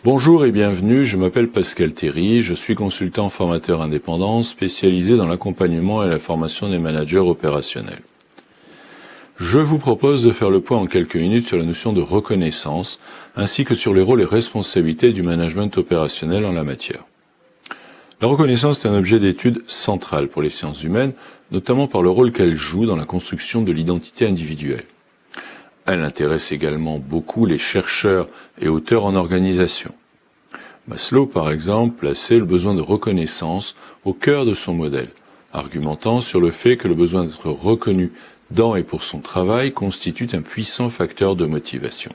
Bonjour et bienvenue, je m'appelle Pascal Théry, je suis consultant formateur indépendant spécialisé dans l'accompagnement et la formation des managers opérationnels. Je vous propose de faire le point en quelques minutes sur la notion de reconnaissance, ainsi que sur les rôles et responsabilités du management opérationnel en la matière. La reconnaissance est un objet d'étude central pour les sciences humaines, notamment par le rôle qu'elle joue dans la construction de l'identité individuelle. Elle intéresse également beaucoup les chercheurs et auteurs en organisation. Maslow, par exemple, plaçait le besoin de reconnaissance au cœur de son modèle, argumentant sur le fait que le besoin d'être reconnu dans et pour son travail constitue un puissant facteur de motivation.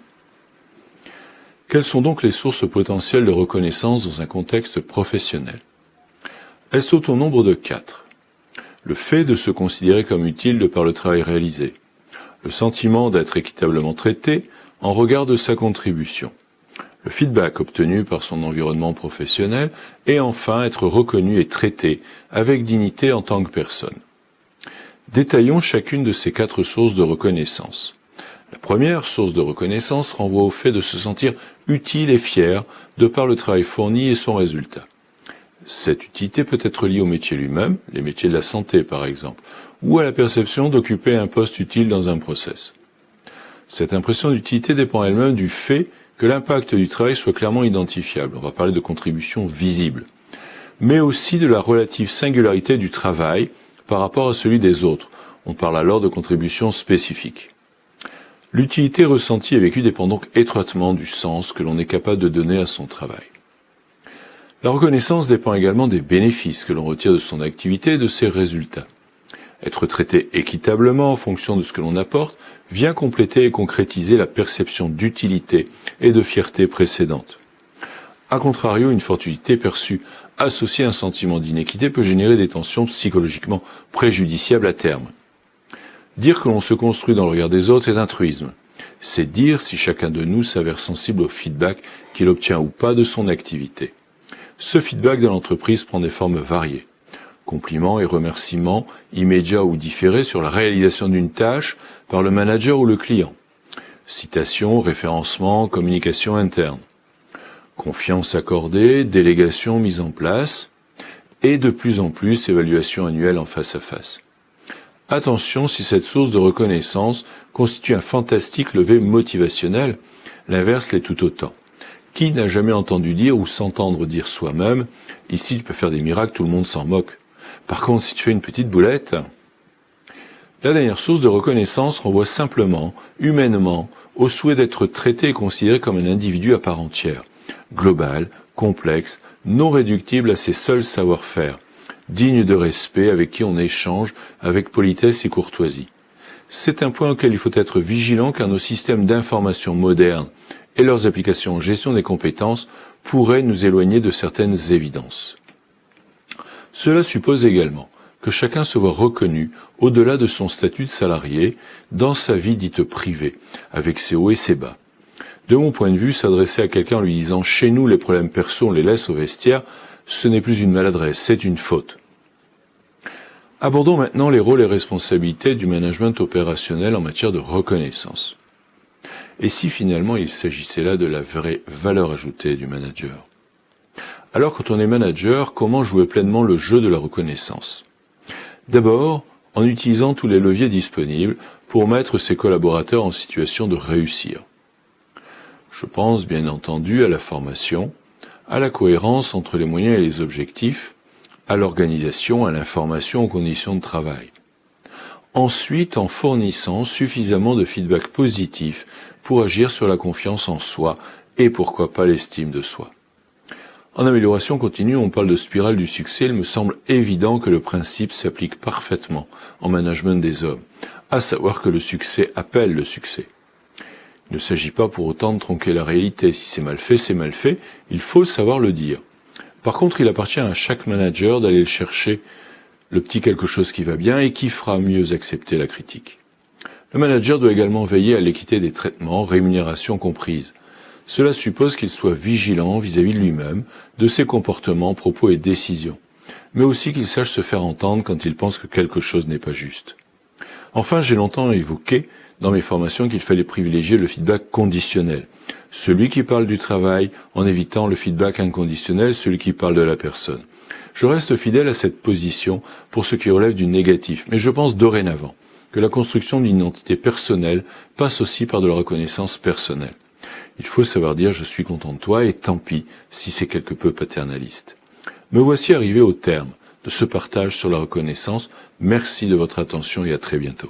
Quelles sont donc les sources potentielles de reconnaissance dans un contexte professionnel ? Elles sont au nombre de 4. Le fait de se considérer comme utile de par le travail réalisé. Le sentiment d'être équitablement traité en regard de sa contribution, le feedback obtenu par son environnement professionnel et enfin être reconnu et traité avec dignité en tant que personne. Détaillons chacune de ces 4 sources de reconnaissance. La première source de reconnaissance renvoie au fait de se sentir utile et fier de par le travail fourni et son résultat. Cette utilité peut être liée au métier lui-même, les métiers de la santé par exemple, ou à la perception d'occuper un poste utile dans un process. Cette impression d'utilité dépend elle-même du fait que l'impact du travail soit clairement identifiable. On va parler de contribution visible, mais aussi de la relative singularité du travail par rapport à celui des autres. On parle alors de contribution spécifique. L'utilité ressentie et vécue dépend donc étroitement du sens que l'on est capable de donner à son travail. La reconnaissance dépend également des bénéfices que l'on retire de son activité et de ses résultats. Être traité équitablement en fonction de ce que l'on apporte vient compléter et concrétiser la perception d'utilité et de fierté précédente. A contrario, une forte utilité perçue associée à un sentiment d'inéquité peut générer des tensions psychologiquement préjudiciables à terme. Dire que l'on se construit dans le regard des autres est un truisme. C'est dire si chacun de nous s'avère sensible au feedback qu'il obtient ou pas de son activité. Ce feedback dans l'entreprise prend des formes variées. Compliments et remerciements immédiats ou différés sur la réalisation d'une tâche par le manager ou le client. Citations, référencements, communication interne. Confiance accordée, délégation mise en place et de plus en plus évaluation annuelle en face à face. Attention, si cette source de reconnaissance constitue un fantastique levier motivationnel, l'inverse l'est tout autant. Qui n'a jamais entendu dire ou s'entendre dire soi-même « Ici tu peux faire des miracles, tout le monde s'en moque ». Par contre, si tu fais une petite boulette... La dernière source de reconnaissance renvoie simplement, humainement, au souhait d'être traité et considéré comme un individu à part entière, global, complexe, non réductible à ses seuls savoir-faire, digne de respect avec qui on échange avec politesse et courtoisie. C'est un point auquel il faut être vigilant car nos systèmes d'information modernes et leurs applications en gestion des compétences pourraient nous éloigner de certaines évidences. Cela suppose également que chacun se voit reconnu au-delà de son statut de salarié dans sa vie dite privée, avec ses hauts et ses bas. De mon point de vue, s'adresser à quelqu'un en lui disant « chez nous, les problèmes perso, on les laisse au vestiaire », ce n'est plus une maladresse, c'est une faute. Abordons maintenant les rôles et responsabilités du management opérationnel en matière de reconnaissance. Et si finalement il s'agissait là de la vraie valeur ajoutée du manager ? Alors quand on est manager, comment jouer pleinement le jeu de la reconnaissance ? D'abord, en utilisant tous les leviers disponibles pour mettre ses collaborateurs en situation de réussir. Je pense bien entendu à la formation, à la cohérence entre les moyens et les objectifs, à l'organisation, à l'information, aux conditions de travail. Ensuite, en fournissant suffisamment de feedback positif pour agir sur la confiance en soi et pourquoi pas l'estime de soi. En amélioration continue, on parle de spirale du succès. Il me semble évident que le principe s'applique parfaitement en management des hommes, à savoir que le succès appelle le succès. Il ne s'agit pas pour autant de tronquer la réalité. Si c'est mal fait, c'est mal fait. Il faut savoir le dire. Par contre, il appartient à chaque manager d'aller le chercher, le petit quelque chose qui va bien et qui fera mieux accepter la critique. Le manager doit également veiller à l'équité des traitements, rémunération comprise. Cela suppose qu'il soit vigilant vis-à-vis de lui-même, de ses comportements, propos et décisions, mais aussi qu'il sache se faire entendre quand il pense que quelque chose n'est pas juste. Enfin, j'ai longtemps évoqué dans mes formations qu'il fallait privilégier le feedback conditionnel. Celui qui parle du travail en évitant le feedback inconditionnel, celui qui parle de la personne. Je reste fidèle à cette position pour ce qui relève du négatif, mais je pense dorénavant que la construction d'une identité personnelle passe aussi par de la reconnaissance personnelle. Il faut savoir dire « je suis content de toi » et tant pis si c'est quelque peu paternaliste. Me voici arrivé au terme de ce partage sur la reconnaissance. Merci de votre attention et à très bientôt.